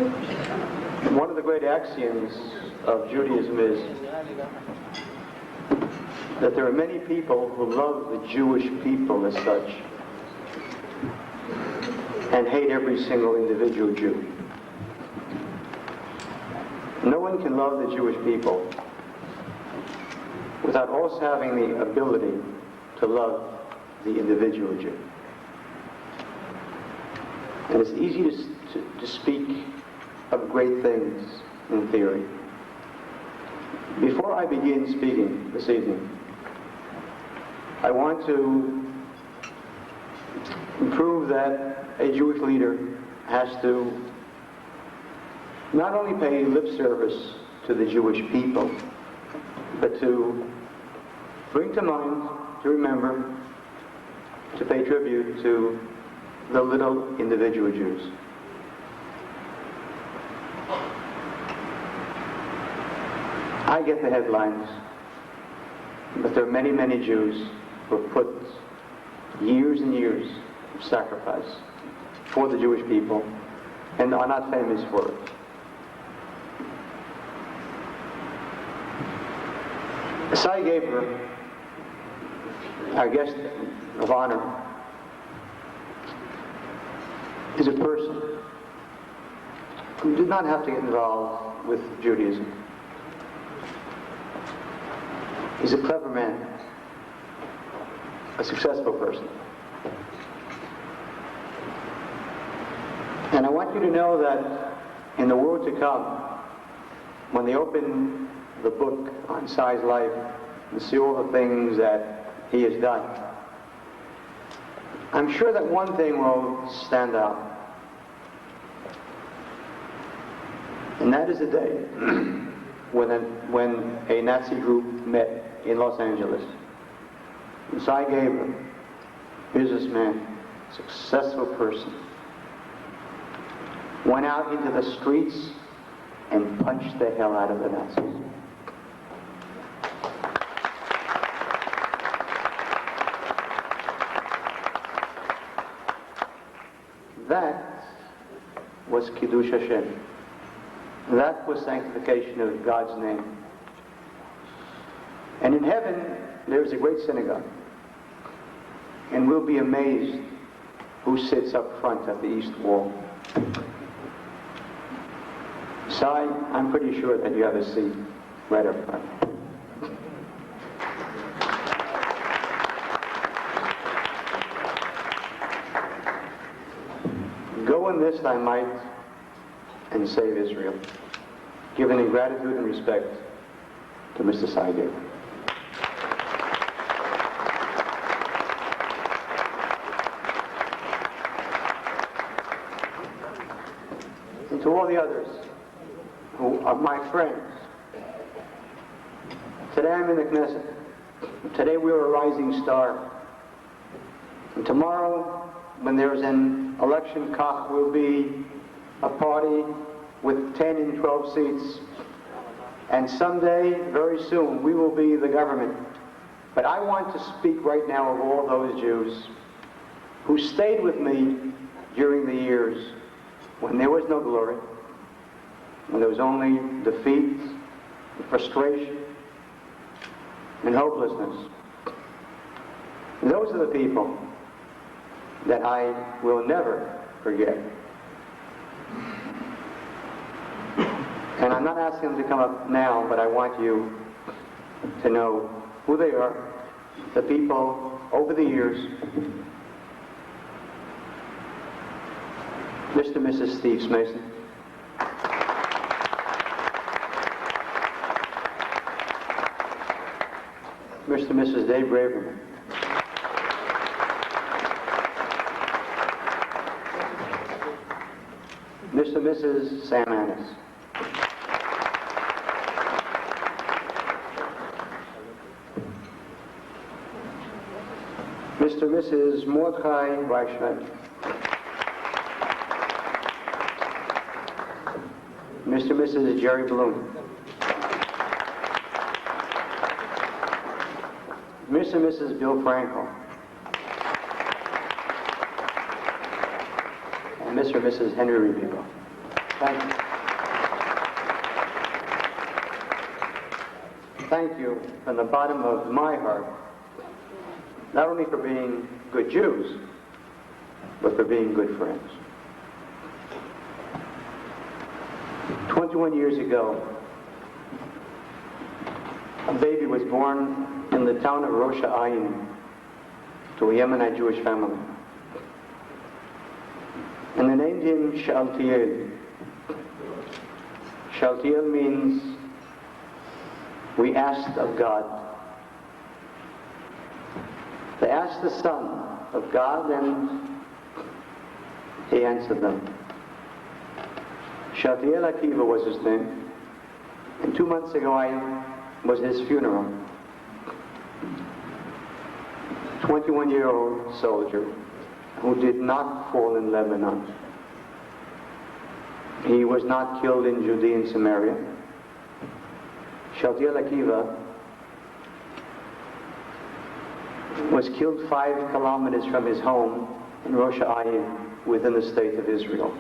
One of the great axioms of Judaism is that there are many people who love the Jewish people as such and hate every single individual Jew. No one can love the Jewish people without also having the ability to love the individual Jew. And it's easy to speak of great things in theory. Before I begin speaking this evening, I want to prove that a Jewish leader has to not only pay lip service to the Jewish people, but to bring to mind, to remember, to pay tribute to the little individual Jews. I get the headlines, but there are many, many Jews who have put years and years of sacrifice for the Jewish people and are not famous for it. Sai Gabriel, our guest of honor, is a person who did not have to get involved with Judaism. He's a clever man, a successful person. And I want you to know that in the world to come, when they open the book on Sai's life and see all the things that he has done, I'm sure that one thing will stand out. And that is the day when a Nazi group met in Los Angeles. And Sai Gabriel, businessman, successful person, went out into the streets and punched the hell out of the Nazis. That was Kiddush Hashem. That was sanctification of God's name. And in heaven, there's a great synagogue. And we'll be amazed who sits up front at the east wall. Sai, I'm pretty sure that you have a seat right up front. Go in this thy might and save Israel, giving in gratitude and respect to Mr. Sai Gabriel. And to all the others who are my friends, today I'm in the Knesset. Today we're a rising star. And tomorrow, when there's an election, Koch will be a party with 10 and 12 seats. And someday, very soon, we will be the government. But I want to speak right now of all those Jews who stayed with me during the years when there was no glory, when there was only defeat, frustration, and hopelessness. And those are the people that I will never forget. And I'm not asking them to come up now, but I want you to know who they are, the people over the years. Mr. and Mrs. Steve Mason. Mr. and Mrs. Dave Braverman. Mr. and Mrs. Sam Annis. Mr. and Mrs. Mordechai Reichschneider. Mr. and Mrs. Jerry Bloom. Mr. and Mrs. Bill Frankel. And Mr. and Mrs. Henry Rebico. Thank you. Thank you from the bottom of my heart, not only for being good Jews, but for being good friends. 21 years ago, a baby was born in the town of Rosh Ayin to a Yemenite Jewish family. And they named him Shaltiel. Shaltiel means we asked of God. They asked the Son of God, and he answered them. Shaltiel Akiva was his name, and 2 months ago I was his funeral. 21-year-old soldier who did not fall in Lebanon. He was not killed in Judea and Samaria. Shaltiel Akiva was killed 5 kilometers from his home in Rosh Ayin within the state of Israel.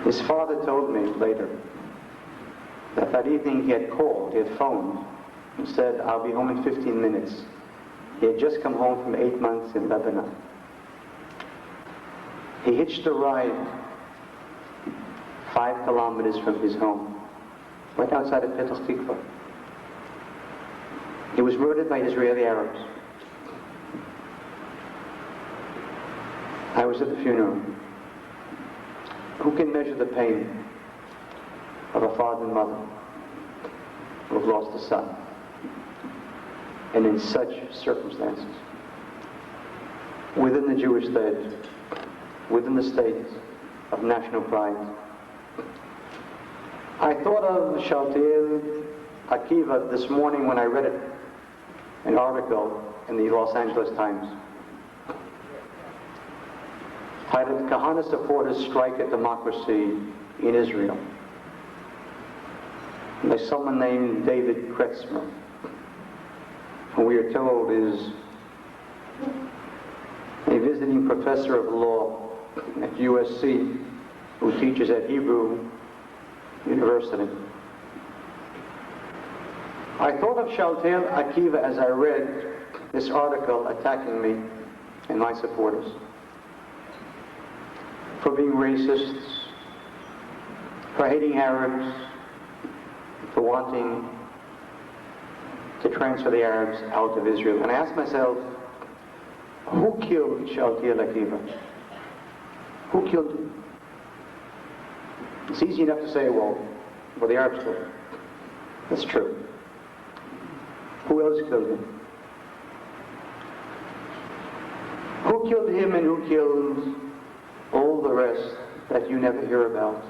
His father told me later that evening he had called, he had phoned, and said, "I'll be home in 15 minutes. He had just come home from 8 months in Lebanon. He hitched a ride 5 kilometers from his home, right outside of Petach Tikva. He was murdered by Israeli Arabs. I was at the funeral. Who can measure the pain of a father and mother who have lost a son, and in such circumstances, within the Jewish state, within the state of national pride? I thought of Shaltiel Akiva this morning when I read an article in the Los Angeles Times titled, "Kahane Supporters Strike at Democracy in Israel," by someone named David Kretzmer, who we are told is a visiting professor of law at USC who teaches at Hebrew University. I thought of Shaltiel Akiva as I read this article attacking me and my supporters for being racists, for hating Arabs, for wanting to transfer the Arabs out of Israel. And I asked myself, who killed Shaltiel Akiva? Who killed him? It's easy enough to say, well, the Arabs killed him. That's true. Who else killed him? Who killed him and who killed all the rest that you never hear about?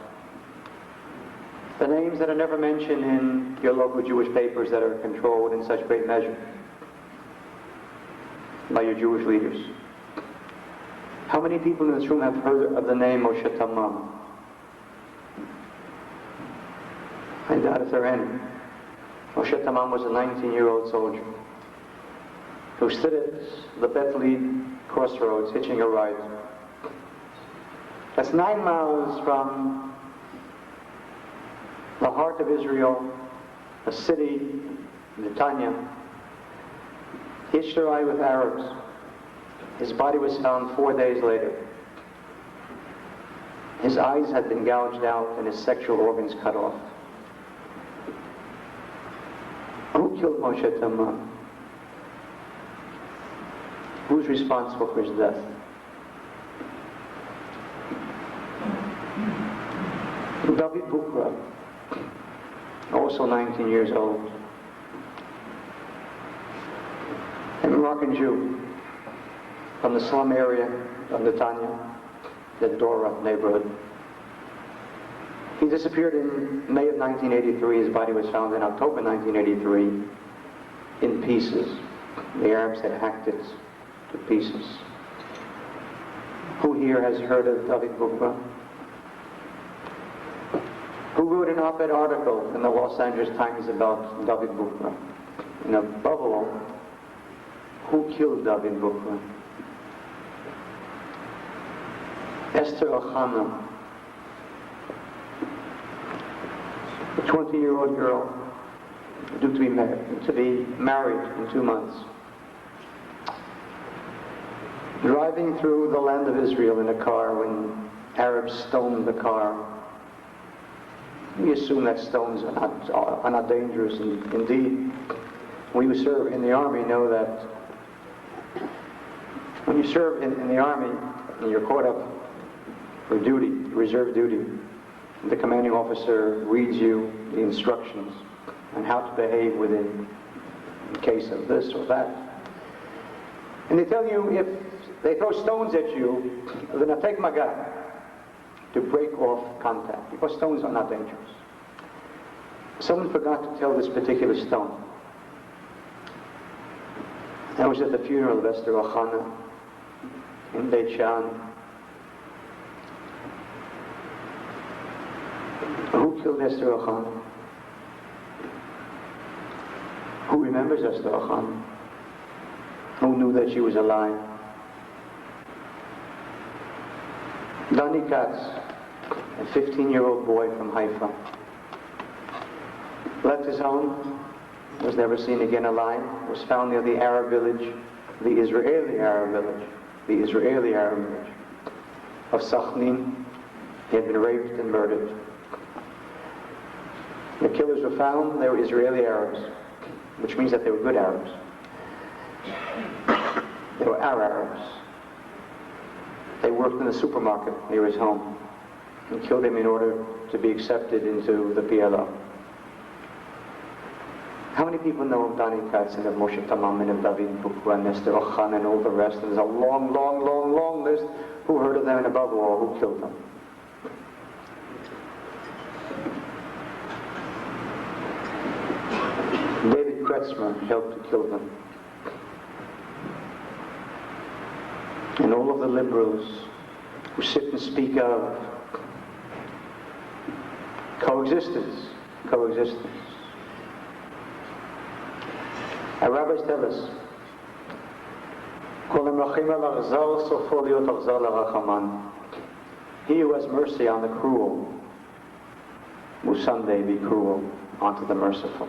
The names that are never mentioned in your local Jewish papers that are controlled in such great measure by your Jewish leaders. How many people in this room have heard of the name Moshe Tamam? I doubt if there are any. Moshe Tamam was a 19-year-old soldier who stood at the Bethlehem crossroads hitching a ride. That's 9 miles from the heart of Israel, a city, Netanya. Hitched a ride with Arabs. His body was found 4 days later. His eyes had been gouged out and his sexual organs cut off. Who killed Moshe Tamam? Who's responsible for his death? David Bukra, also 19 years old, a Moroccan Jew from the slum area of Netanya, the Dora neighborhood. He disappeared in May of 1983. His body was found in October 1983 in pieces. The Arabs had hacked it to pieces. Who here has heard of David Bukra? Who wrote an op-ed article in the Los Angeles Times about David Bukra? And above all, who killed David Bukra? Esther Kahane, a 20-year-old girl, due to be married in 2 months, driving through the land of Israel in a car when Arabs stoned the car. We assume that stones are not dangerous, and indeed, we who serve in the army know that when you serve in the army and you're caught up for duty, reserve duty, the commanding officer reads you the instructions on how to behave in case of this or that. And they tell you if they throw stones at you, then take maga, to break off contact, because stones are not dangerous. Someone forgot to tell this particular stone. I was at the funeral of Esther Kahane in Beit Shan. Who killed Esther Kahane? Who remembers Esther Kahane? Who knew that she was alive? Danny Katz, a 15-year-old boy from Haifa, left his home, was never seen again alive, was found near the Arab village, the Israeli Arab village of Sachnin. He had been raped and murdered. The killers were found. They were Israeli Arabs, which means that they were good Arabs. They were our Arabs. They worked in the supermarket near his home and killed him in order to be accepted into the PLO. How many people know of Danny Katz and of Moshe Tamam and of David Bukwa and Esther Kahane and all the rest? And there's a long, long, long, long list. Who heard of them, and above all, who killed them? David Kretzmer helped to kill them. And all of the liberals who sit and speak of coexistence. Our rabbis tell us, he who has mercy on the cruel will someday be cruel unto the merciful.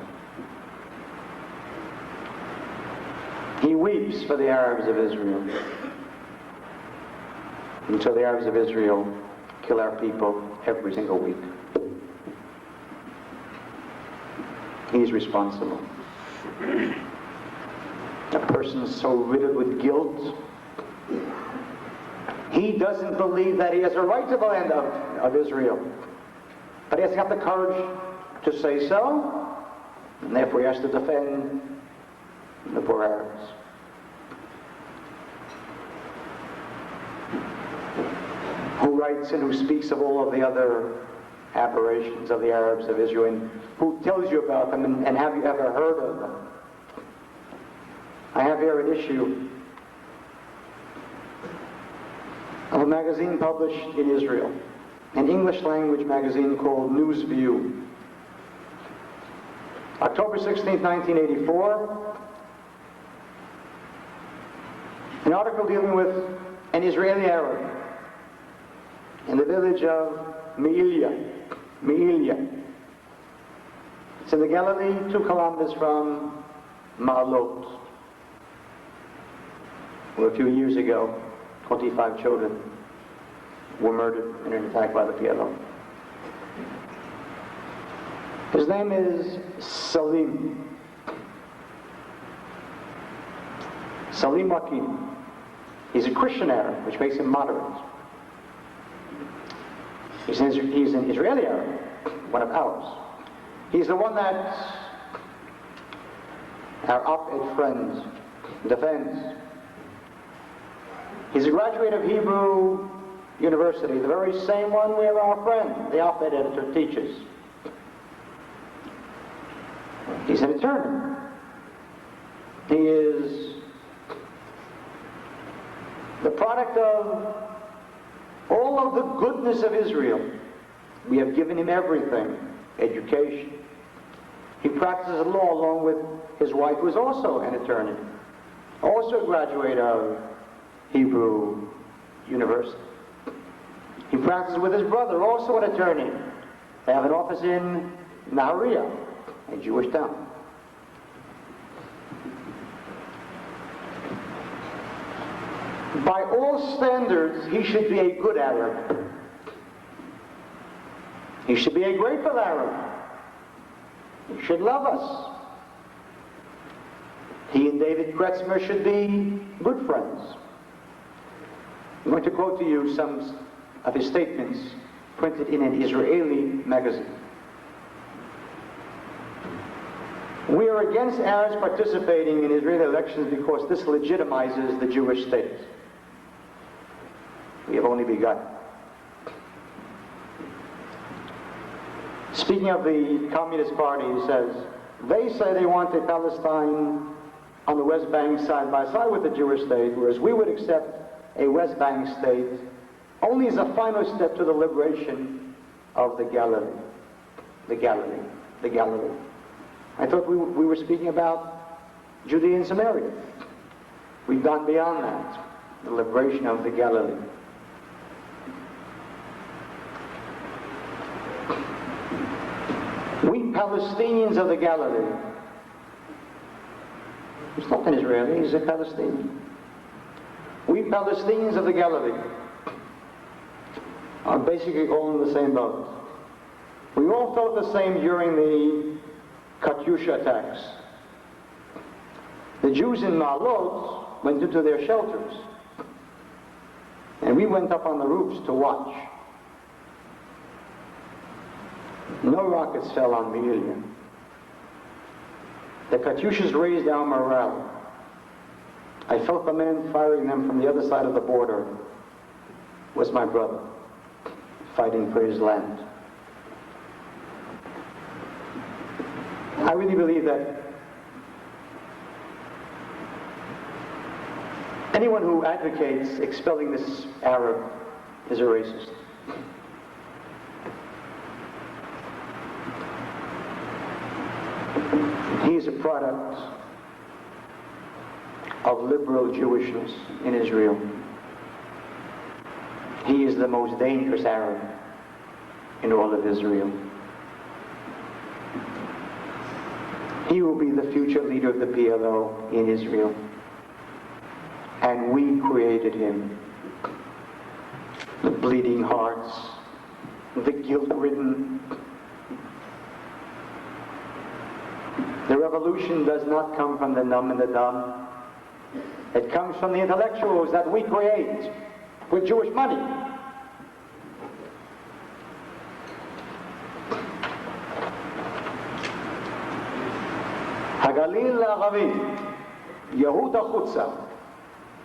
He weeps for the Arabs of Israel. And so the Arabs of Israel kill our people every single week. He's responsible. A person so riddled with guilt, he doesn't believe that he has a right to the land of Israel. But he has got the courage to say so, and therefore he has to defend the poor Arabs. Who writes and who speaks of all of the other aberrations of the Arabs of Israel, and who tells you about them, and have you ever heard of them? I have here an issue of a magazine published in Israel, an English language magazine called News View. October 16, 1984, an article dealing with an Israeli Arab in the village of Me'ilia. It's in the Galilee, 2 kilometers from Ma'alot, where a few years ago, 25 children were murdered in an attack by the PLO. His name is Salim Wakim. He's a Christian Arab, which makes him moderate. He's an Israeli Arab, one of ours. He's the one that our op-ed friend defends. He's a graduate of Hebrew University, the very same one where our friend, the op-ed editor, teaches. He's an attorney. He is the product of all of the goodness of Israel. We have given him everything. Education. He practices law along with his wife, who is also an attorney, also a graduate of Hebrew University. He practiced with his brother, also an attorney. They have an office in Nahariya, a Jewish town. By all standards, he should be a good Arab. He should be a grateful Arab. He should love us. He and David Kretzmer should be good friends. I'm going to quote to you some of his statements printed in an Israeli magazine. We are against Arabs participating in Israeli elections because this legitimizes the Jewish state. We have only begun. Speaking of the Communist Party, he says, they say they want a Palestine on the West Bank side by side with the Jewish state, whereas we would accept a West Bank state only as a final step to the liberation of the Galilee. The Galilee. The Galilee. I thought we were speaking about Judea and Samaria. We've gone beyond that. The liberation of the Galilee. We Palestinians of the Galilee. He's not an Israeli, he's a Palestinian. We Palestinians of the Galilee are basically all in the same boat. We all felt the same during the Katyusha attacks. The Jews in Ma'alot went into their shelters, and we went up on the roofs to watch. No rockets fell on Me'ilia. The Katyushas raised our morale. I felt the man firing them from the other side of the border was my brother, fighting for his land. I really believe that anyone who advocates expelling this Arab is a racist. He is a product of liberal Jewishness in Israel. He is the most dangerous Arab in all of Israel. He will be the future leader of the PLO in Israel. And we created him. The bleeding hearts, the guilt-ridden. The revolution does not come from the numb and the dumb. It comes from the intellectuals that we create with Jewish money. Hagalil La'Aravi, Yehuda Chutza,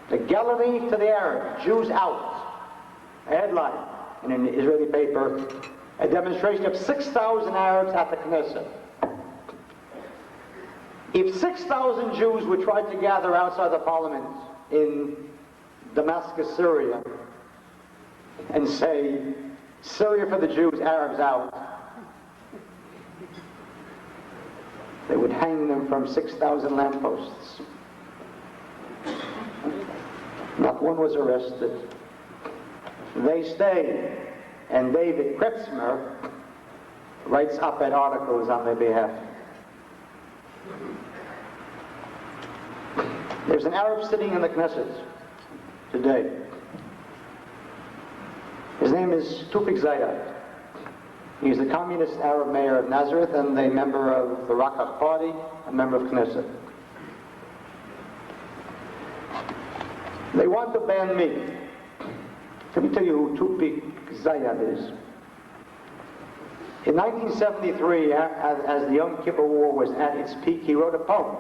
the Galilee to the Arabs, Jews out. A headline in an Israeli paper, a demonstration of 6,000 Arabs at the Knesset. If 6,000 Jews would try to gather outside the parliament in Damascus, Syria, and say, Syria for the Jews, Arabs out, they would hang them from 6,000 lampposts. Not one was arrested. They stayed, and David Kretzmer writes op-ed articles on their behalf. There's an Arab sitting in the Knesset today. His name is Tufik Zayed. He's the communist Arab mayor of Nazareth and a member of the Rakach party, a member of Knesset. They want to ban me. Let me tell you who Tufik Zayed is. In 1973, as the Yom Kippur War was at its peak, he wrote a poem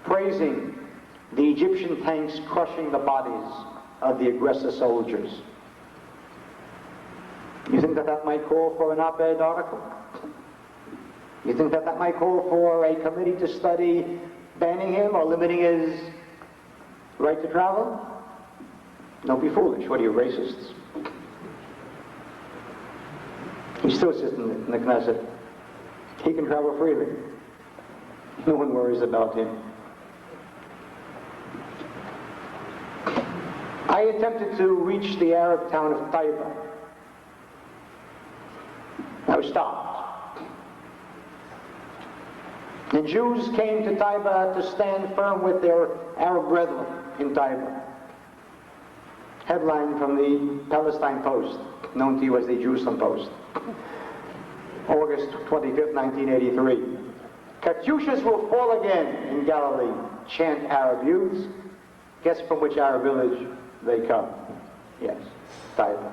praising the Egyptian tanks crushing the bodies of the aggressor soldiers. You think that that might call for an op-ed article? You think that that might call for a committee to study banning him or limiting his right to travel? Don't be foolish. What are you, racists? He still sits in the Knesset. He can travel freely. No one worries about him. I attempted to reach the Arab town of Taiba. I was stopped. The Jews came to Taiba to stand firm with their Arab brethren in Taiba. Headline from the Palestine Post, known to you as the Jerusalem Post. August 25th, 1983. Katyushas will fall again in Galilee, chant Arab youths. Guess from which Arab village they come? Yes, Taiba.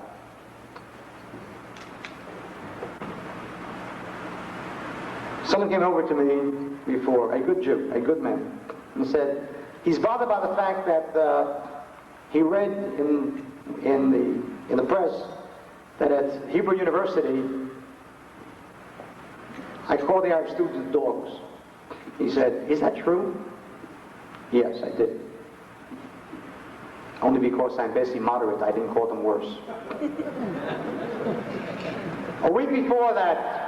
Someone came over to me before, a good Jew, a good man, and said he's bothered by the fact that he read in the press that at Hebrew University I call the Arab students dogs. He said, is that true? Yes, I did. Only because I'm basically moderate, I didn't call them worse. A week before that,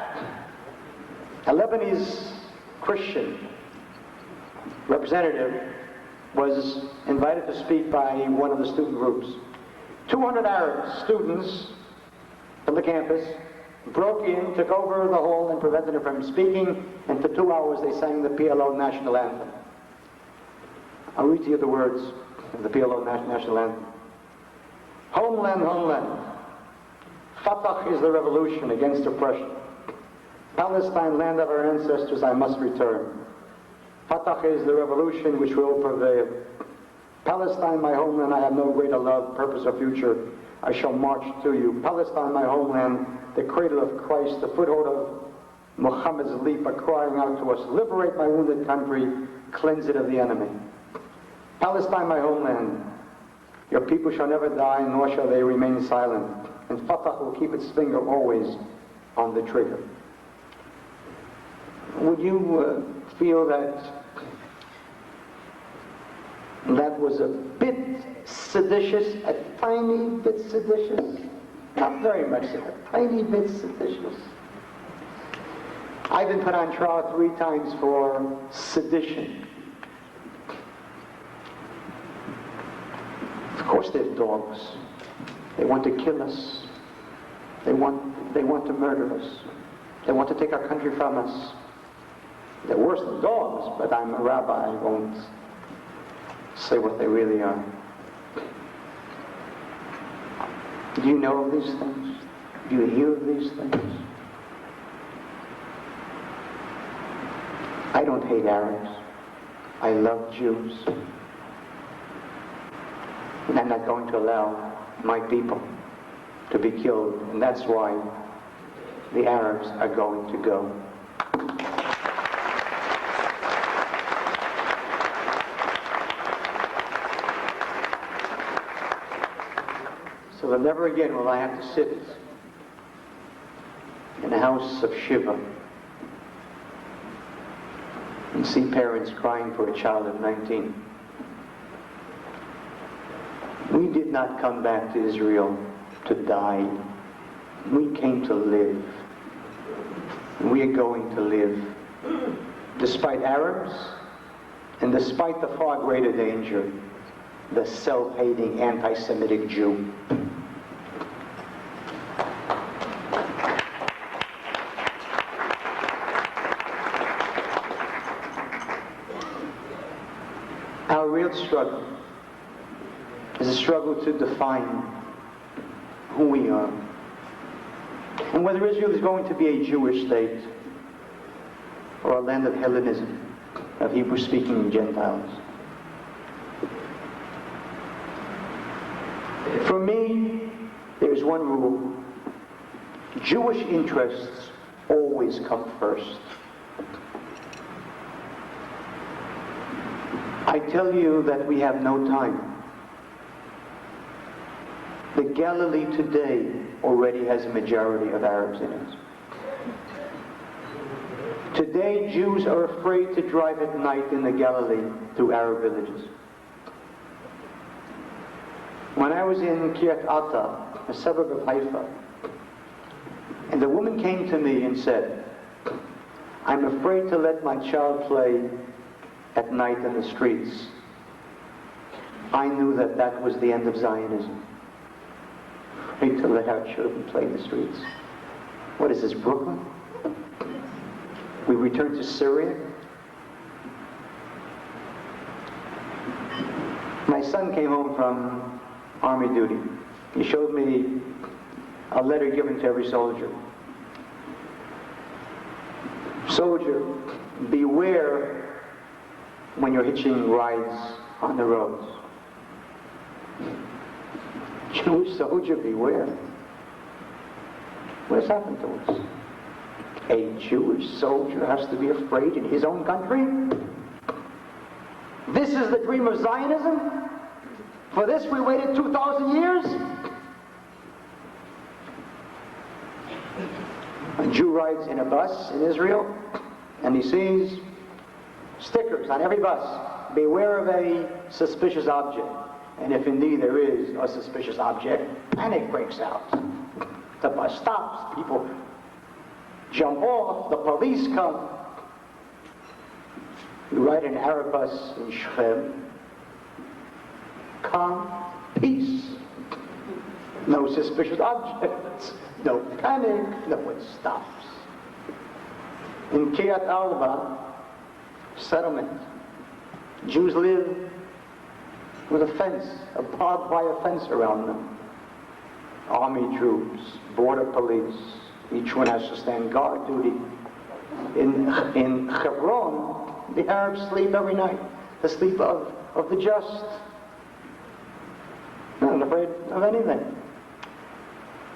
a Lebanese Christian representative was invited to speak by one of the student groups. 200 Arab students from the campus broke in, took over the hall and prevented him from speaking, and for 2 hours they sang the PLO national anthem. I'll read to you the words of the PLO national anthem. Homeland, homeland. Fatah is the revolution against oppression. Palestine, land of our ancestors, I must return. Fatah is the revolution which will prevail. Palestine, my homeland, I have no greater love, purpose, or future. I shall march to you. Palestine, my homeland, the cradle of Christ, the foothold of Muhammad's leap, are crying out to us, liberate my wounded country, cleanse it of the enemy. Palestine, my homeland, your people shall never die, nor shall they remain silent, and Fatah will keep its finger always on the trigger. Would you feel that that was a bit seditious, a tiny bit seditious? Not very much, a tiny bit seditious. I've been put on trial 3 times for sedition. Of course they're dogs. They want to kill us. They want to murder us. They want to take our country from us. They're worse than dogs, but I'm a rabbi. I won't say what they really are. Do you know of these things? Do you hear of these things? I don't hate Arabs. I love Jews. And I'm not going to allow my people to be killed. And that's why the Arabs are going to go. So that never again will I have to sit in a house of Shiva and see parents crying for a child of 19. We did not come back to Israel to die. We came to live. And we are going to live. Despite Arabs, and despite the far greater danger, the self-hating anti-Semitic Jew. Our real struggle is a struggle to define who we are. And whether Israel is going to be a Jewish state or a land of Hellenism, of Hebrew-speaking Gentiles. For me, there's one rule. Jewish interests always come first. I tell you that we have no time. The Galilee today already has a majority of Arabs in it. Today, Jews are afraid to drive at night in the Galilee through Arab villages. When I was in Kiryat Ata, a suburb of Haifa, and the woman came to me and said, I'm afraid to let my child play at night in the streets. I knew that that was the end of Zionism. Free to let our children play in the streets. What is this, Brooklyn? We returned to Syria. My son came home from Army duty. He showed me a letter given to every soldier. Soldier, beware when you're hitching rides on the roads. Jewish soldier, beware. What has happened to us? A Jewish soldier has to be afraid in his own country? This is the dream of Zionism? For this we waited 2,000 years? A Jew rides in a bus in Israel, and he sees stickers on every bus. Beware of a suspicious object. And if indeed there is a suspicious object, panic breaks out. The bus stops, people jump off, the police come. You ride an Arab bus in Shechem, calm, peace, no suspicious objects, no panic, no one stops. In Kiryat Arba, settlement, Jews live with a fence, a barbed wire fence around them. Army troops, border police, each one has to stand guard duty. In Hebron, the Arabs sleep every night, the sleep of the just. Not afraid of anything.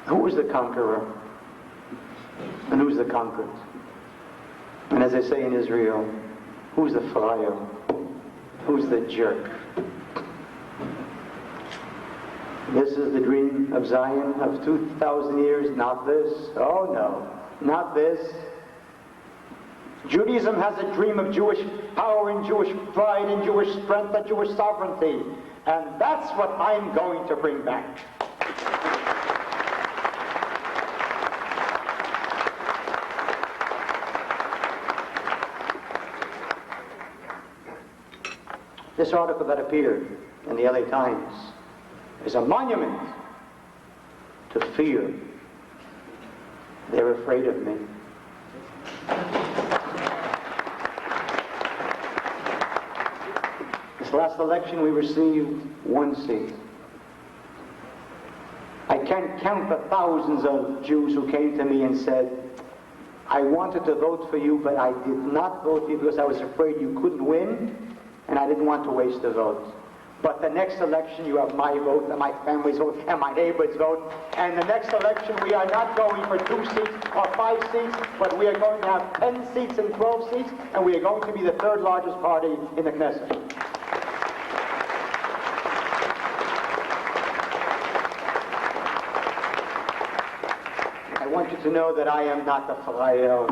Who is the conqueror? And who's the conquered? And as they say in Israel, who's the friar? Who's the jerk? This is the dream of Zion of 2,000 years, not this. Oh no, not this. Judaism has a dream of Jewish power and Jewish pride and Jewish strength and Jewish sovereignty. And that's what I'm going to bring back. This article that appeared in the LA Times is a monument to fear. They're afraid of me. This last election we received 1 seat. I can't count the thousands of Jews who came to me and said, I wanted to vote for you, but I did not vote for you because I was afraid you couldn't win, and I didn't want to waste a vote. But the next election you have my vote and my family's vote and my neighbor's vote. And the next election we are not going for 2 seats or 5 seats, but we are going to have 10 seats and 12 seats, and we are going to be the 3rd largest party in the Knesset. I want you to know that I am not the friar.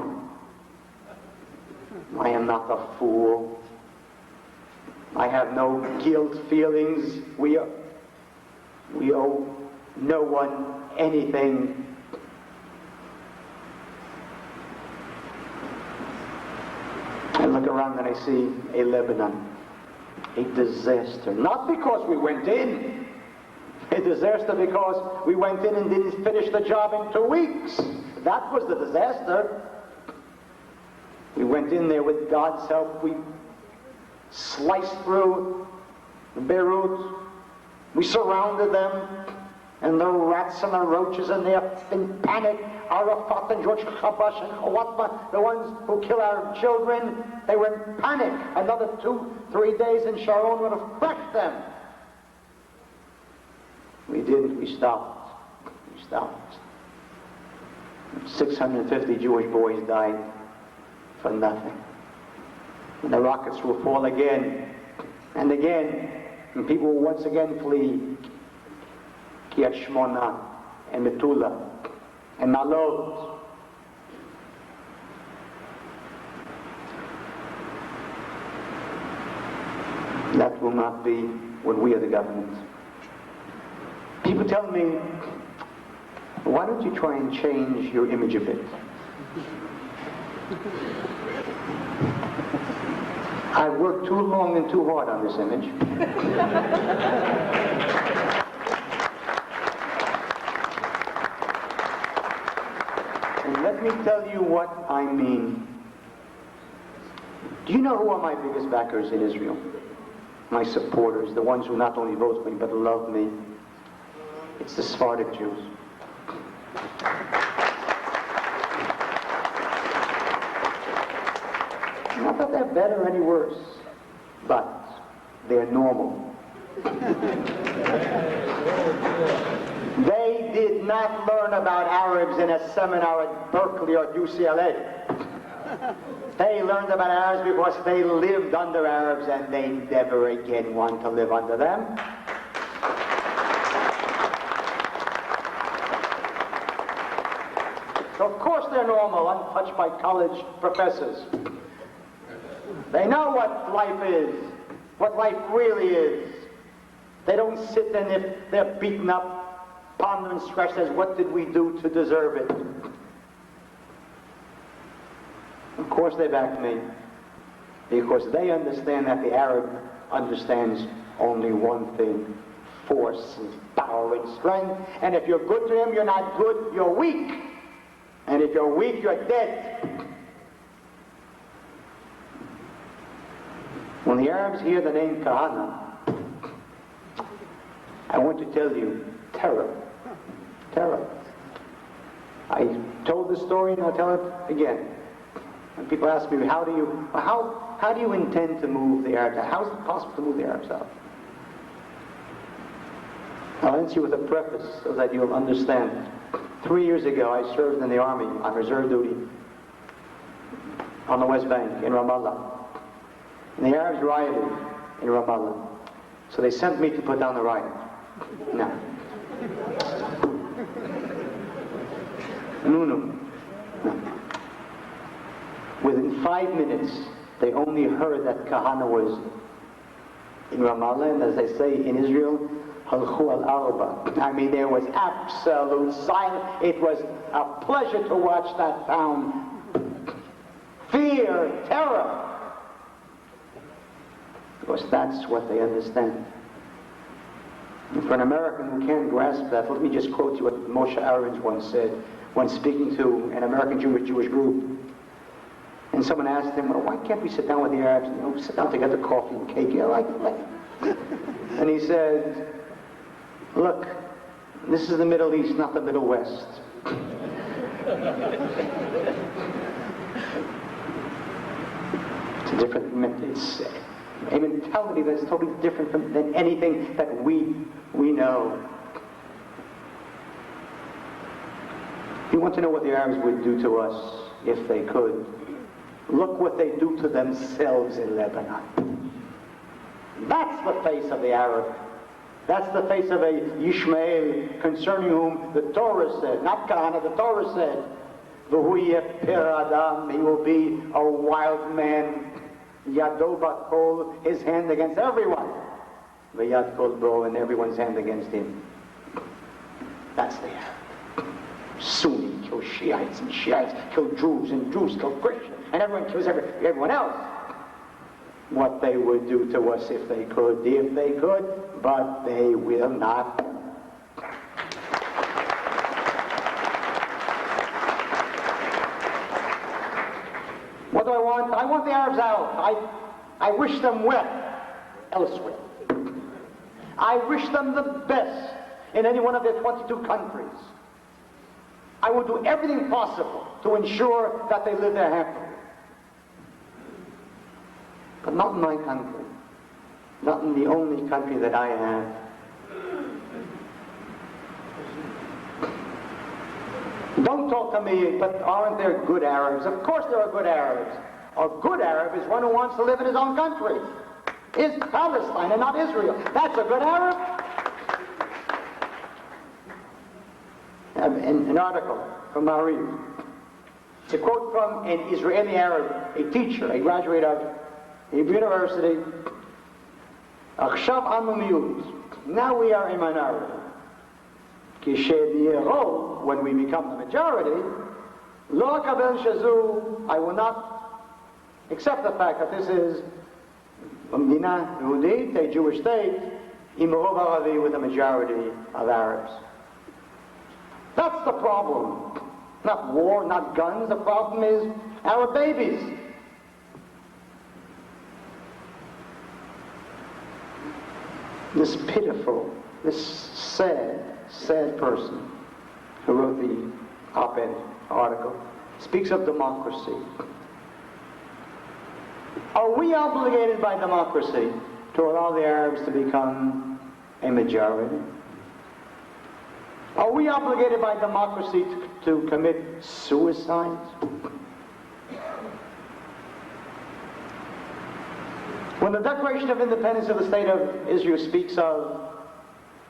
I am not the fool. I have no guilt feelings. We owe no one anything. I look around and I see a Lebanon, a disaster. Not because we went in. A disaster because we went in and didn't finish the job in 2 weeks. That was the disaster. We went in there with God's help. We sliced through Beirut. We surrounded them, and the rats and the roaches in there in panic. Arafat and George Chabash and Hawatma, the ones who kill our children, they were in panic. Another 2-3 days in Sharon would have crushed them. We didn't. We stopped. We stopped. 650 Jewish boys died for nothing. And the rockets will fall again and again, and people will once again flee Kiryat Shmona and Metula and Malot. That will not be when we are the government. People tell me, why don't you try and change your image a bit? I worked too long and too hard on this image. And let me tell you what I mean. Do you know who are my biggest backers in Israel? My supporters, the ones who not only vote for me but love me. It's the Sephardic Jews. Not that they're better or any worse, but they're normal. They did not learn about Arabs in a seminar at Berkeley or UCLA. They learned about Arabs because they lived under Arabs and they never again want to live under them. So of course they're normal, untouched by college professors. They know what life is, what life really is. They don't sit and if they're beaten up, ponder and stress as what did we do to deserve it? Of course they back me, because they understand that the Arab understands only one thing: force and power and strength. And if you're good to him, you're not good, you're weak. And if you're weak, you're dead. When the Arabs hear the name Kahane, I want to tell you, terror. Terror. I told the story and I'll tell it again. When people ask me, how do you intend to move the Arabs out? How is it possible to move the Arabs out? I'll answer you with a preface so that you'll understand. 3 years ago, I served in the army on reserve duty on the West Bank in Ramallah. And the Arabs rioted in Ramallah. So they sent me to put down the riot. No. No. Within 5 minutes, they only heard that Kahane was in Ramallah, and as they say in Israel, halchu al-arba. I mean, there was absolute silence. It was a pleasure to watch that town. Fear, terror. Because that's what they understand. And for an American who can't grasp that, let me just quote you what Moshe Ahrens once said when speaking to an American Jewish group. And someone asked him, well, why can't we sit down with the Arabs and sit down together, coffee and cake? And he said, look, this is the Middle East, not the Middle West. It's a different, it's a mentality that's totally different than anything that we know. If you want to know what the Arabs would do to us if they could, look what they do to themselves in Lebanon. That's the face of the Arab. That's the face of a Yishmael concerning whom the Torah said, not Kahane, the Torah said, V'hu yepir adam, he will be a wild man, Yado bakol, his hand against everyone, V'yad kol bo, and everyone's hand against him. That's the Arab. Sunni kill Shiites, and Shiites kill Jews, and Jews kill Christians, and everyone kills everyone else. What they would do to us if they could, but they will not. What do I want? I want the Arabs out. I wish them well elsewhere. I wish them the best in any one of their 22 countries. I will do everything possible to ensure that they live there happily. But not in my country. Not in the only country that I have. Don't talk to me, but aren't there good Arabs? Of course there are good Arabs. A good Arab is one who wants to live in his own country. Is Palestine and not Israel. That's a good Arab. An article from Maariv. It's a quote from an Israeli Arab, a teacher, a graduate of Hebrew University. Now we are a minority. When we become the majority, I will not accept the fact that this is Medina Yehudit, a Jewish state, im rov Aravi, with a majority of Arabs. That's the problem. Not war, not guns. The problem is our babies. This pitiful, this sad person who wrote the op-ed article speaks of democracy. Are we obligated by democracy to allow the Arabs to become a majority? Are we obligated by democracy to commit suicide? When the Declaration of Independence of the State of Israel speaks of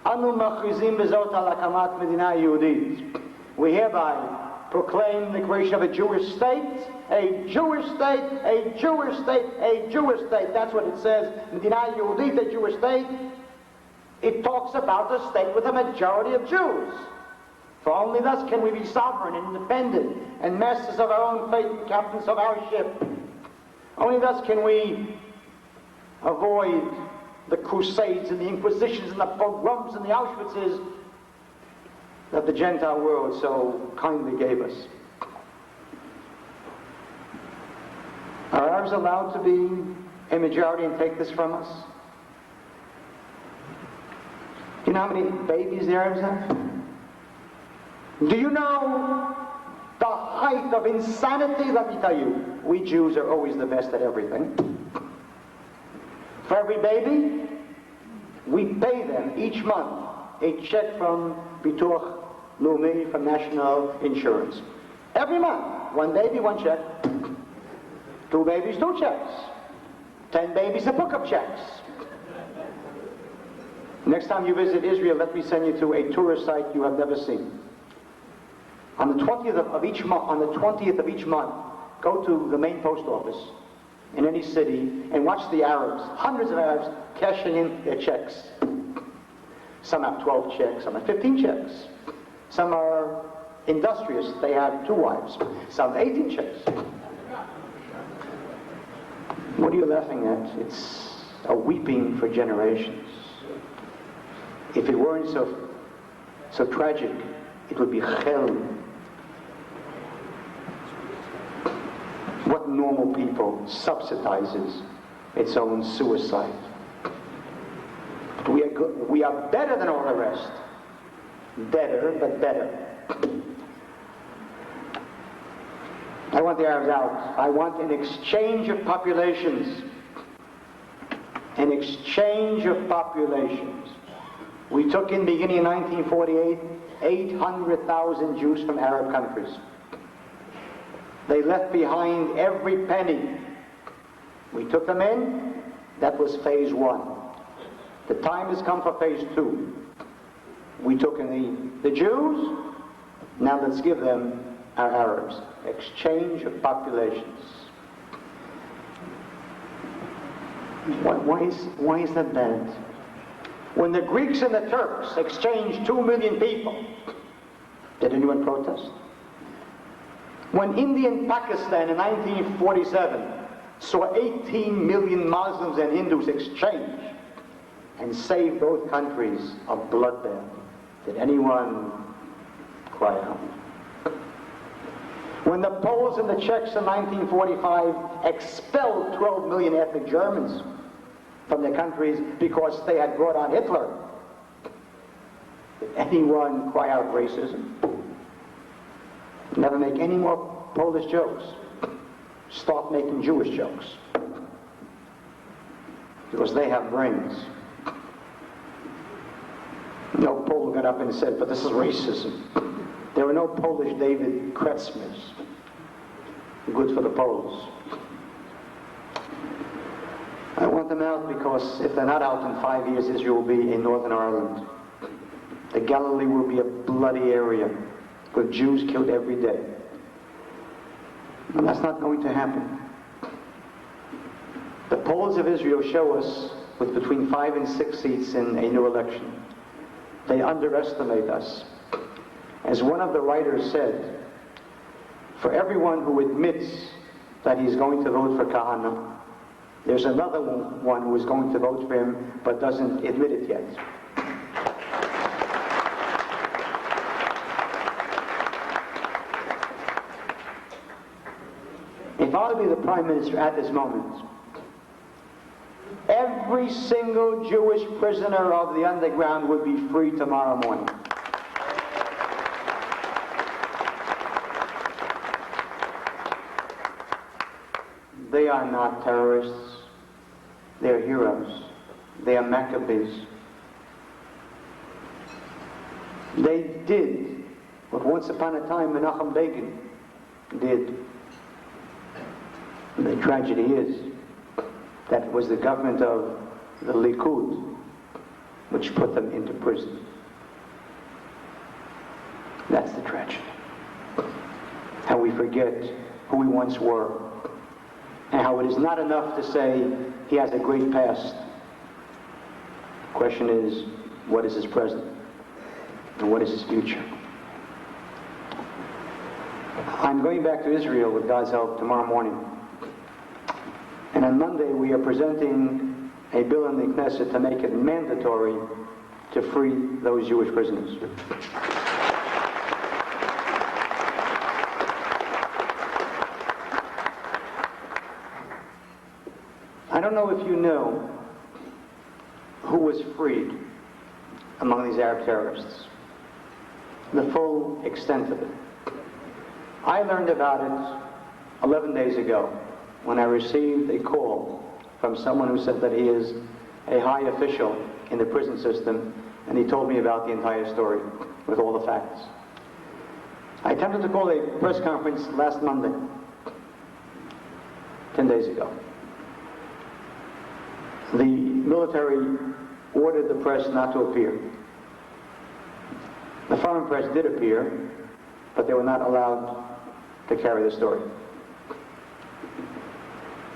Anu machrizim bezot al hakamat medina yehudit, we hereby proclaim the creation of a Jewish state, a Jewish state, a Jewish state, a Jewish state. That's what it says, Medina Yehudit, a Jewish state. It talks about a state with a majority of Jews. For only thus can we be sovereign and independent and masters of our own fate and captains of our ship. Only thus can we avoid the crusades and the inquisitions and the pogroms and the Auschwitzes that the Gentile world so kindly gave us. Are Arabs allowed to be a majority and take this from us? Do you know how many babies the Arabs have? Do you know the height of insanity? Let me tell you, we Jews are always the best at everything. For every baby, we pay them each month a check from Bituach Leumi, from National Insurance. Every month, one baby, one check. Two babies, two checks. 10 babies, a book of checks. Next time you visit Israel, let me send you to a tourist site you have never seen. On the 20th of each month, go to the main post office in any city and watch the Arabs, hundreds of Arabs, cashing in their checks. Some have 12 checks, some have 15 checks. Some are industrious, they have 2 wives. Some have 18 checks. What are you laughing at? It's a weeping for generations. If it weren't so tragic, it would be hell. What normal people subsidizes its own suicide? We are better than all the rest. Better, but better. I want the Arabs out. I want an exchange of populations. An exchange of populations. We took in, beginning in 1948, 800,000 Jews from Arab countries. They left behind every penny. We took them in. That was phase 1. The time has come for phase 2. We took in the Jews. Now let's give them our Arabs. Exchange of populations. Why is that bad? When the Greeks and the Turks exchanged 2 million people, did anyone protest? When India and Pakistan in 1947 saw 18 million Muslims and Hindus exchange and save both countries of bloodbath, did anyone cry out? When the Poles and the Czechs in 1945 expelled 12 million ethnic Germans from their countries because they had brought on Hitler, did anyone cry out racism? Never make any more Polish jokes. Start making Jewish jokes. Because they have brains. No Pole got up and said, but this is racism. There were no Polish David Kretzmers. Good for the Poles. I want them out because if they're not out in 5 years, Israel will be in Northern Ireland. The Galilee will be a bloody area with Jews killed every day. And that's not going to happen. The polls of Israel show us with between 5 and 6 seats in a new election. They underestimate us. As one of the writers said, for everyone who admits that he's going to vote for Kahane, There's another one who is going to vote for him but doesn't admit it yet. If I were to be the Prime Minister at this moment, every single Jewish prisoner of the underground would be free tomorrow morning. They are not terrorists. They are heroes. They are Maccabees. They did what once upon a time Menachem Begin did. The tragedy is that it was the government of the Likud which put them into prison. That's the tragedy. How we forget who we once were, and how it is not enough to say he has a great past. The question is, what is his present? And what is his future? I'm going back to Israel with God's help tomorrow morning. And on Monday we are presenting a bill in the Knesset to make it mandatory to free those Jewish prisoners. I don't know if you know who was freed among these Arab terrorists, the full extent of it. I learned about it 11 days ago when I received a call from someone who said that he is a high official in the prison system, and he told me about the entire story with all the facts. I attempted to call a press conference last Monday, 10 days ago. The military ordered the press not to appear. The foreign press did appear, but they were not allowed to carry the story.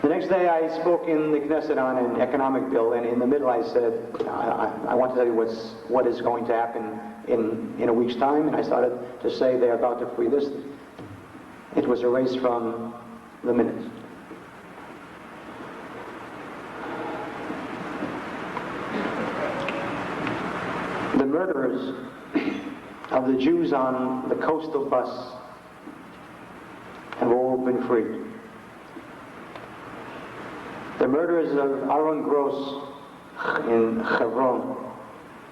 The next day I spoke in the Knesset on an economic bill, and in the middle I said, I want to tell you what is going to happen in a week's time, and I started to say they're about to free this. It was erased from the minutes. The murderers of the Jews on the coastal bus have all been freed. The murderers of Aaron Gross in Hebron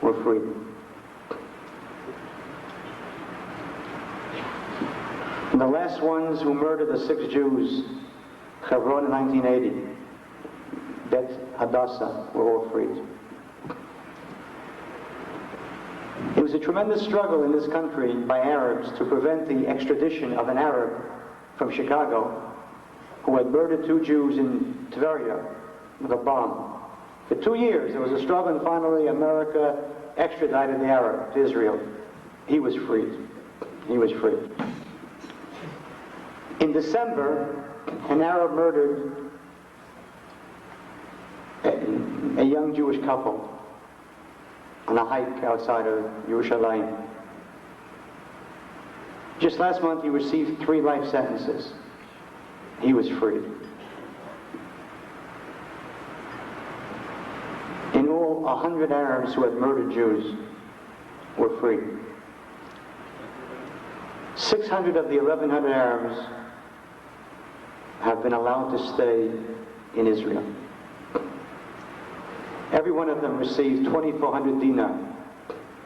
were freed. And the last ones who murdered the 6 Jews, Hebron in 1980, Bet Hadassah, were all freed. It was a tremendous struggle in this country by Arabs to prevent the extradition of an Arab from Chicago who had murdered 2 Jews in Tveria with a bomb. For 2 years there was a struggle, and finally America extradited the Arab to Israel. He was freed. He was freed. In December, an Arab murdered a young Jewish couple on a hike outside of Yerushalayim. Just last month he received 3 life sentences. He was freed. In all, 100 Arabs who had murdered Jews were freed. 600 of the 1,100 Arabs have been allowed to stay in Israel. Every one of them received 2,400 dinar,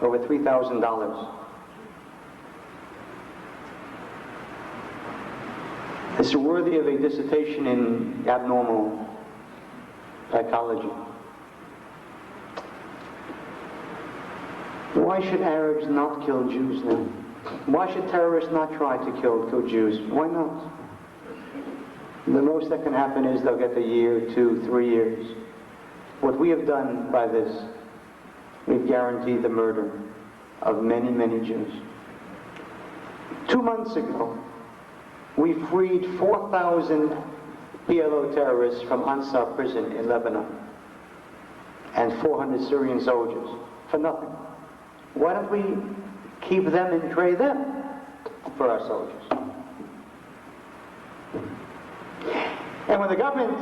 over $3,000. It's worthy of a dissertation in abnormal psychology. Why should Arabs not kill Jews then? Why should terrorists not try to kill Jews? Why not? The most that can happen is they'll get a year, 2, 3 years. What we have done by this, we've guaranteed the murder of many, many Jews. 2 months ago, we freed 4,000 PLO terrorists from Ansar prison in Lebanon and 400 Syrian soldiers for nothing. Why don't we keep them and trade them for our soldiers? And when the government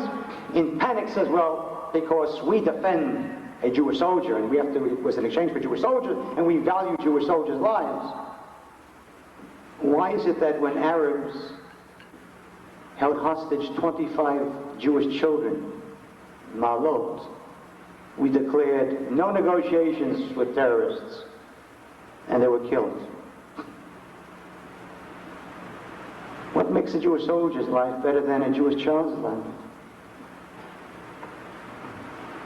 in panic says, well, because we defend a Jewish soldier, and it was in exchange for Jewish soldiers, and we value Jewish soldiers' lives, why is it that when Arabs held hostage 25 Jewish children, Ma'alot, we declared no negotiations with terrorists, and they were killed? What makes a Jewish soldier's life better than a Jewish child's life?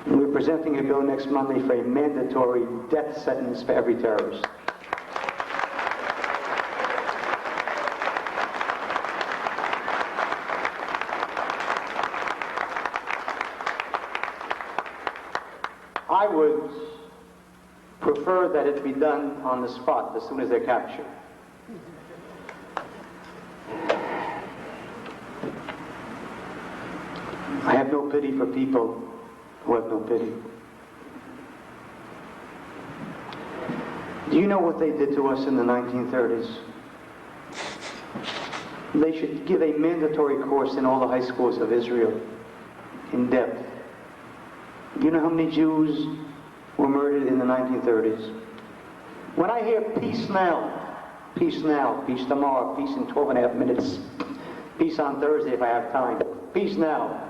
And we're presenting a bill next Monday for a mandatory death sentence for every terrorist. I would prefer that it be done on the spot as soon as they're captured. I have no pity for people who have no pity. Do you know what they did to us in the 1930s? They should give a mandatory course in all the high schools of Israel, in depth. Do you know how many Jews were murdered in the 1930s? When I hear peace now, peace tomorrow, peace in 12 and a half minutes, peace on Thursday if I have time, peace now,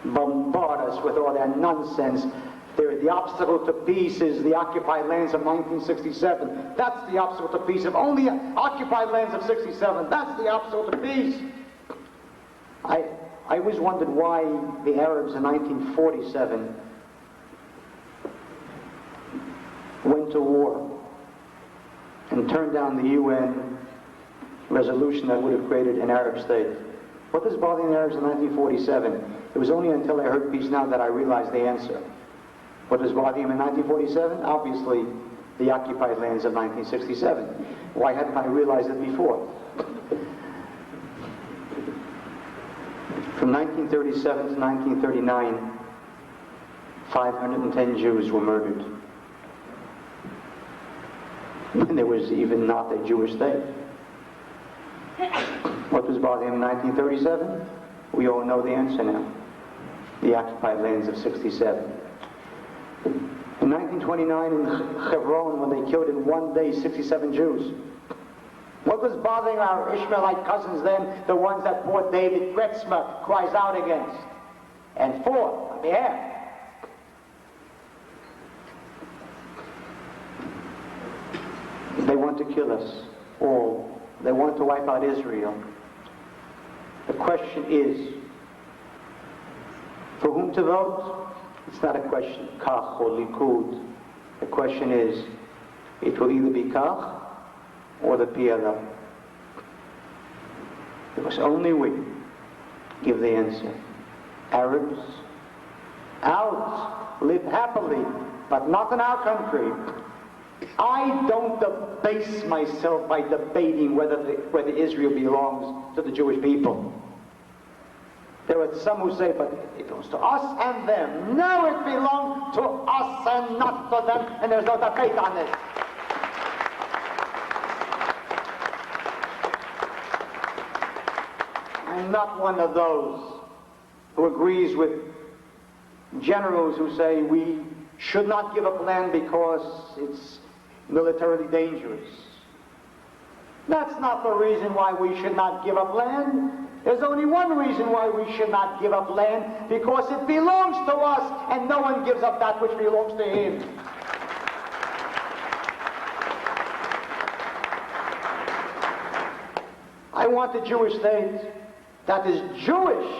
bombard us with all that nonsense. The obstacle to peace is the occupied lands of 1967. That's the obstacle to peace. If only occupied lands of 67, that's the obstacle to peace. I always wondered why the Arabs in 1947 went to war and turned down the UN resolution that would have created an Arab state. What was bothering the Arabs in 1947? It was only until I heard Peace Now that I realized the answer. What was bothering them in 1947? Obviously, the occupied lands of 1967. Why hadn't I realized it before? From 1937 to 1939, 510 Jews were murdered. And there was even not a Jewish state. What was bothering them in 1937? We all know the answer now. The occupied lands of 67. In 1929 in Hebron, when they killed in one day 67 Jews. What was bothering our Ishmaelite cousins then, the ones that poor David Gretzma cries out against and for on behalf? They want to kill us all. They want to wipe out Israel. The question is, for whom to vote? It's not a question, Kach or Likud. The question is, it will either be Kach or the PLO. Because only we give the answer. Arabs, out, live happily, but not in our country. I don't debase myself by debating whether Israel belongs to the Jewish people. There are some who say, but it belongs to us and them. No, it belongs to us and not to them, and there's no debate on this. I'm not one of those who agrees with generals who say we should not give up land because it's militarily dangerous. That's not the reason why we should not give up land. There's only one reason why we should not give up land, because it belongs to us, and no one gives up that which belongs to him. I want a Jewish state that is Jewish,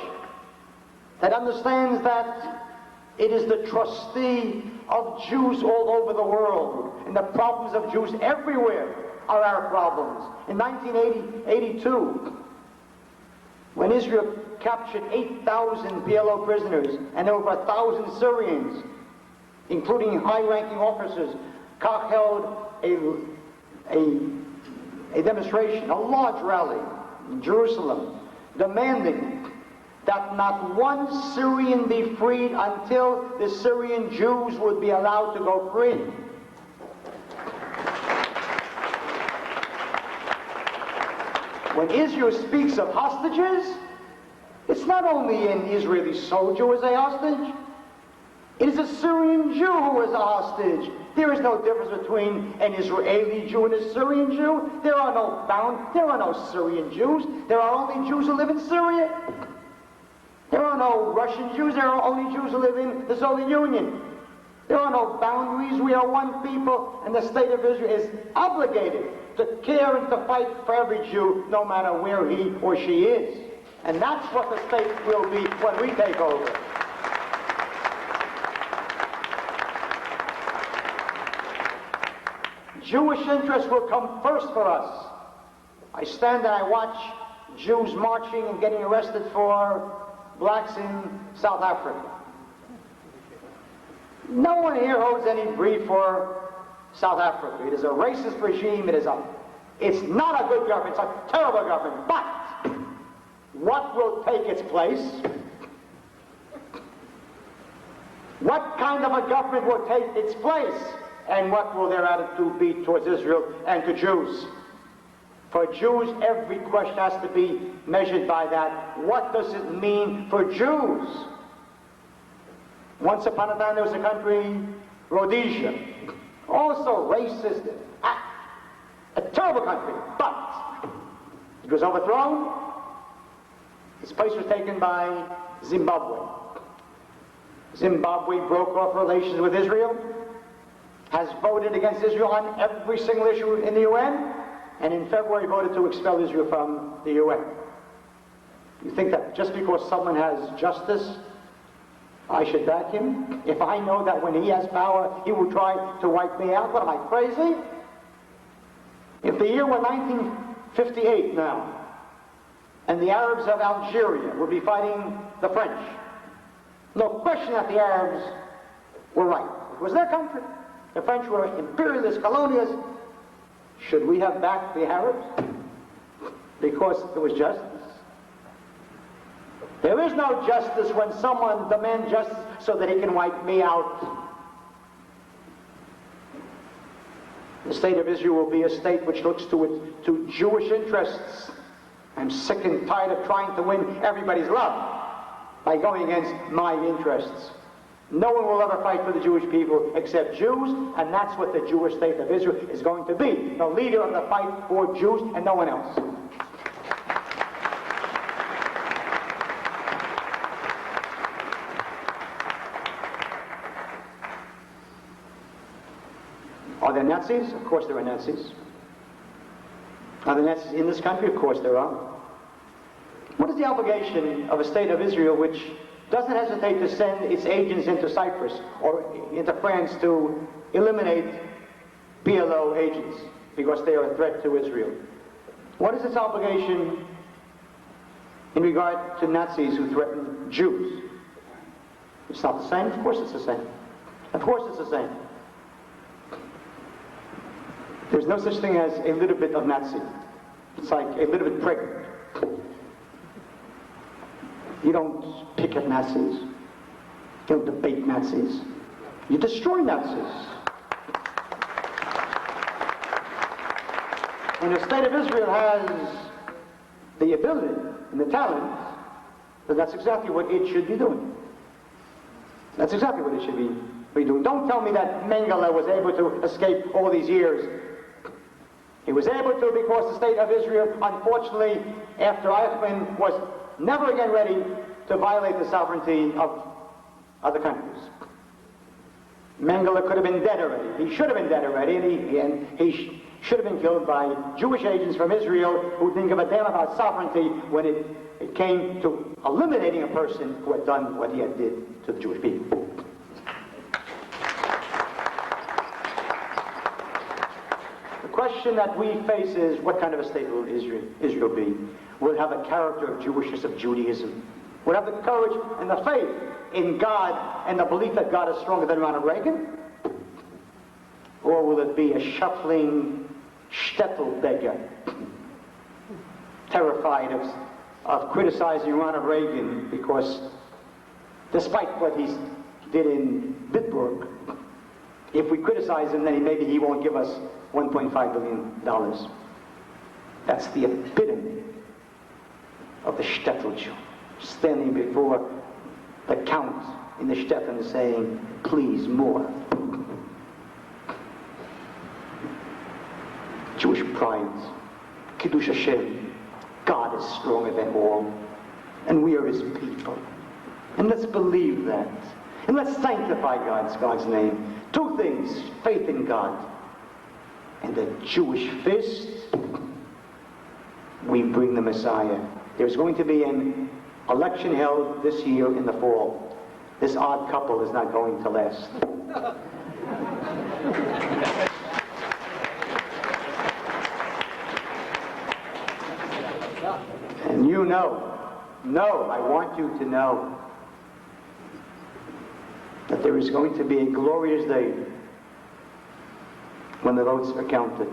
that understands that it is the trustee of Jews all over the world, and the problems of Jews everywhere are our problems. In 1982, when Israel captured 8,000 PLO prisoners and over 1,000 Syrians, including high-ranking officers, Kach held a demonstration, a large rally in Jerusalem, demanding that not one Syrian be freed until the Syrian Jews would be allowed to go free. When Israel speaks of hostages, It's not only an Israeli soldier who is a hostage. It is a Syrian Jew who is a hostage. There is no difference between an Israeli Jew and a Syrian Jew. There are no Syrian Jews. There are only Jews who live in Syria. There are no Russian Jews. There are only Jews who live in the Soviet Union. There are no boundaries. We are one people, and the state of Israel is obligated to care and to fight for every Jew, no matter where he or she is. And that's what the state will be when we take over. Jewish interests will come first for us. I stand and I watch Jews marching and getting arrested for blacks in South Africa. No one here holds any brief for South Africa. It is a racist regime. It's not a good government. It's a terrible government. But what will take its place? What kind of a government will take its place? And what will their attitude be towards Israel and to Jews? For Jews, every question has to be measured by that. What does it mean for Jews? Once upon a time there was a country, Rhodesia, also racist, a terrible country, but it was overthrown. Its place was taken by Zimbabwe. Zimbabwe broke off relations with Israel, has voted against Israel on every single issue in the UN, and in February voted to expel Israel from the UN. You think that just because someone has justice, I should back him? If I know that when he has power, he will try to wipe me out, what am I, crazy? If the year were 1958 now, and the Arabs of Algeria would be fighting the French, no question that the Arabs were right. It was their country. The French were imperialist colonialists. Should we have backed the Arabs? Because there was justice. There is no justice when someone demands justice so that he can wipe me out. The state of Israel will be a state which looks to Jewish interests. I'm sick and tired of trying to win everybody's love by going against my interests. No one will ever fight for the Jewish people except Jews, and that's what the Jewish state of Israel is going to be. The leader of the fight for Jews and no one else. Are there Nazis? Of course there are Nazis. Are there Nazis in this country? Of course there are. What is the obligation of a state of Israel which doesn't hesitate to send its agents into Cyprus or into France to eliminate PLO agents because they are a threat to Israel? What is its obligation in regard to Nazis who threaten Jews? It's not the same? Of course it's the same. Of course it's the same. There's no such thing as a little bit of Nazi. It's like a little bit pregnant. You don't pick at Nazis. You don't debate Nazis. You destroy Nazis. When the state of Israel has the ability and the talent, then that's exactly what it should be doing. That's exactly what it should be doing. Don't tell me that Mengele was able to escape all these years. He was able to because the state of Israel, unfortunately, after Eichmann, was never again ready to violate the sovereignty of other countries. Mengele could have been dead already. He should have been dead already, and he should have been killed by Jewish agents from Israel who didn't give a damn about sovereignty when it came to eliminating a person who had done what he had did to the Jewish people. The question that we face is, what kind of a state will Israel be? Will it have a character of Jewishness, of Judaism? Will it have the courage and the faith in God and the belief that God is stronger than Ronald Reagan? Or will it be a shuffling shtetl beggar, terrified of criticizing Ronald Reagan because despite what he did in Bitburg, if we criticize him, then maybe he won't give us $1.5 billion. That's the epitome of the shtetl Jew. standing before the count in the Stefan saying, please, more. Jewish pride, Kiddush Hashem, God is stronger than all, and we are His people. And let's believe that. And let's sanctify God's name. Two things, faith in God and the Jewish fist. We bring the Messiah. There's going to be an election held this year in the fall. This odd couple is not going to last. And you know, I want you to know that there is going to be a glorious day when the votes are counted.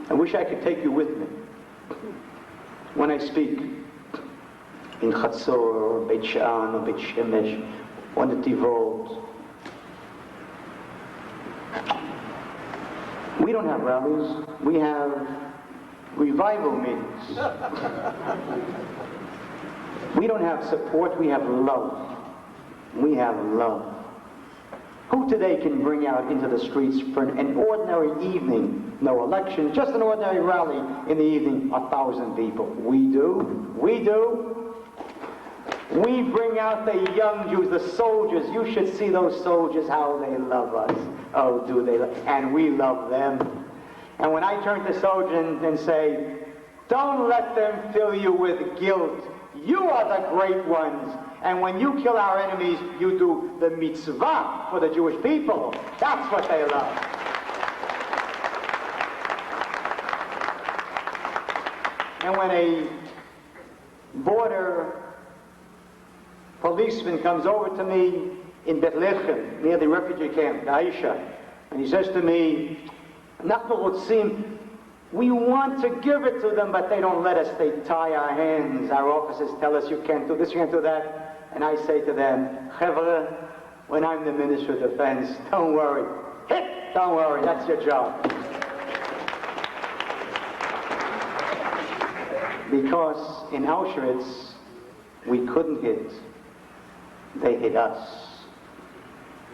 I wish I could take you with me when I speak in Chatzor or Beit Sha'an or Beit Shemesh or Netivot. We don't have rallies, we have revival meetings. We don't have support, we have love. We have love. Who today can bring out into the streets for an ordinary evening, no election, just an ordinary rally in the evening, 1,000 people? We do. We do. We bring out the young Jews, the soldiers. You should see those soldiers, how they love us. Oh, do they love, and we love them. And when I turn to soldiers and say, don't let them fill you with guilt. You are the great ones. And when you kill our enemies, you do the mitzvah for the Jewish people. That's what they love. And when a border policeman comes over to me in Bethlehem, near the refugee camp, Aisha, and he says to me, we want to give it to them, but they don't let us. They tie our hands. Our officers tell us, you can't do this, you can't do that. And I say to them, Chevra, when I'm the Minister of Defense, don't worry. Hit! Don't worry, that's your job. Because in Auschwitz, we couldn't hit. They hit us.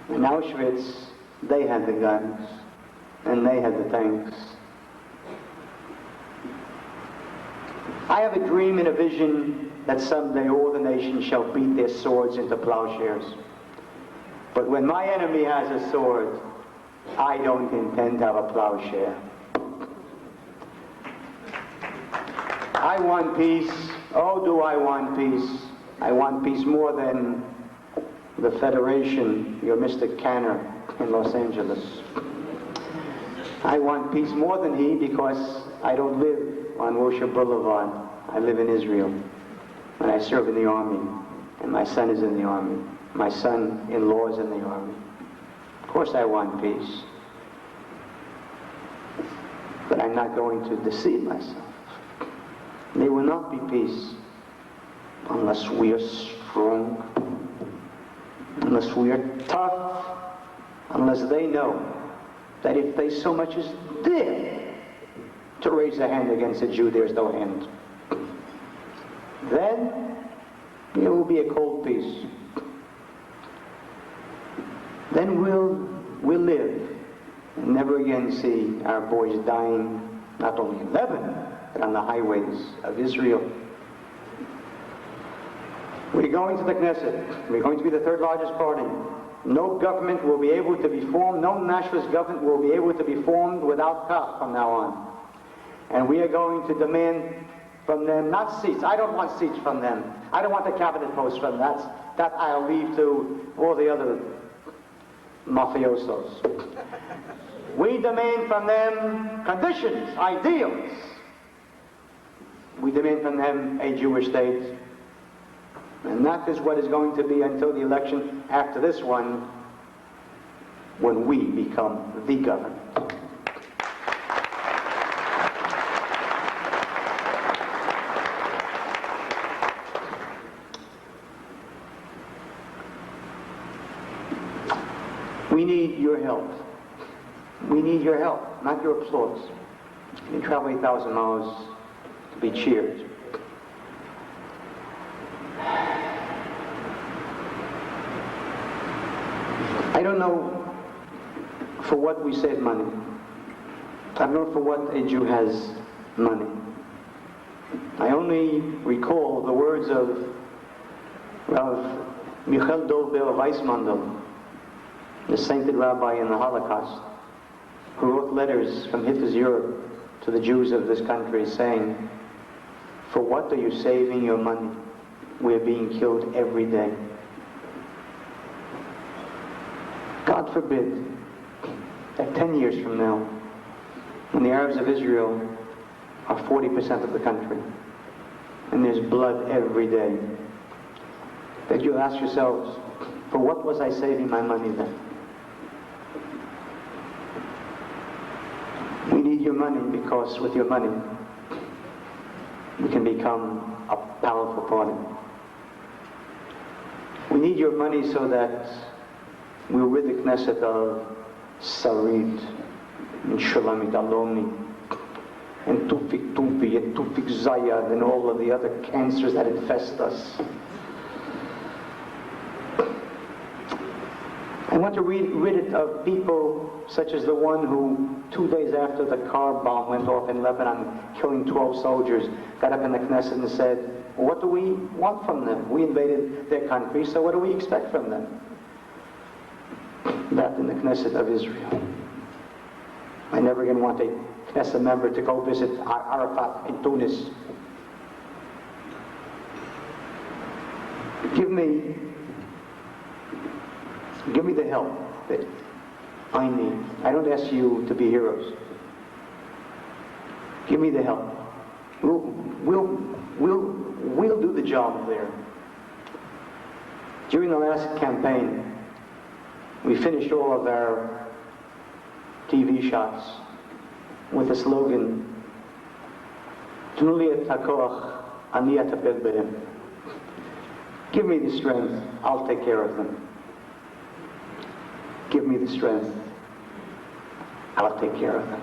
In Auschwitz, they had the guns, and they had the tanks. I have a dream and a vision that someday all the nations shall beat their swords into plowshares. But when my enemy has a sword, I don't intend to have a plowshare. I want peace. Oh, do I want peace? I want peace more than the Federation, your Mr. Canner in Los Angeles. I want peace more than he because I don't live on Wilshire Boulevard. I live in Israel, and I serve in the army, and my son is in the army. My son-in-law is in the army. Of course I want peace, but I'm not going to deceive myself. There will not be peace unless we are strong, unless we are tough, unless they know that if they so much as dare to raise a hand against a Jew, there's no hand. Then there will be a cold peace. Then we'll live and never again see our boys dying, not only in Lebanon, but on the highways of Israel. We're going to the Knesset. We're going to be the third largest party. No government will be able to be formed, no nationalist government will be able to be formed without Kach from now on. And we are going to demand from them, not seats. I don't want seats from them. I don't want the cabinet posts from them. That I'll leave to all the other mafiosos. We demand from them conditions, ideals. We demand from them a Jewish state. And that is what is going to be until the election after this one, when we become the government. We need your help. We need your help, not your applause. You travel 8,000 miles to be cheered. I don't know for what we save money. I don't know for what a Jew has money. I only recall the words of Rav Michael Dov of Weissmandel, the sainted rabbi in the Holocaust, who wrote letters from Hitler's Europe to the Jews of this country saying, "For what are you saving your money? We are being killed every day." God forbid that 10 years from now, when the Arabs of Israel are 40% of the country, and there's blood every day, that you'll ask yourselves, for what was I saving my money then? We need your money because with your money, we can become a powerful party. We need your money so that we'll rid the Knesset of Sarid, and Shulamit Alomi, and Tufik Tupi, and Tufik Zayad, and all of the other cancers that infest us. I want to rid it of people such as the one who, 2 days after the car bomb went off in Lebanon, killing 12 soldiers, got up in the Knesset and said, what do we want from them? We invaded their country, so what do we expect from them? That in the Knesset of Israel. I never again want a Knesset member to go visit Arafat in Tunis. Give me the help that I need. I don't ask you to be heroes. Give me the help. We'll do the job there. During the last campaign, we finished all of our TV shots with the slogan, "Tnu li et hakoach, ani atapel behem." Give me the strength, I'll take care of them. Give me the strength, I'll take care of them.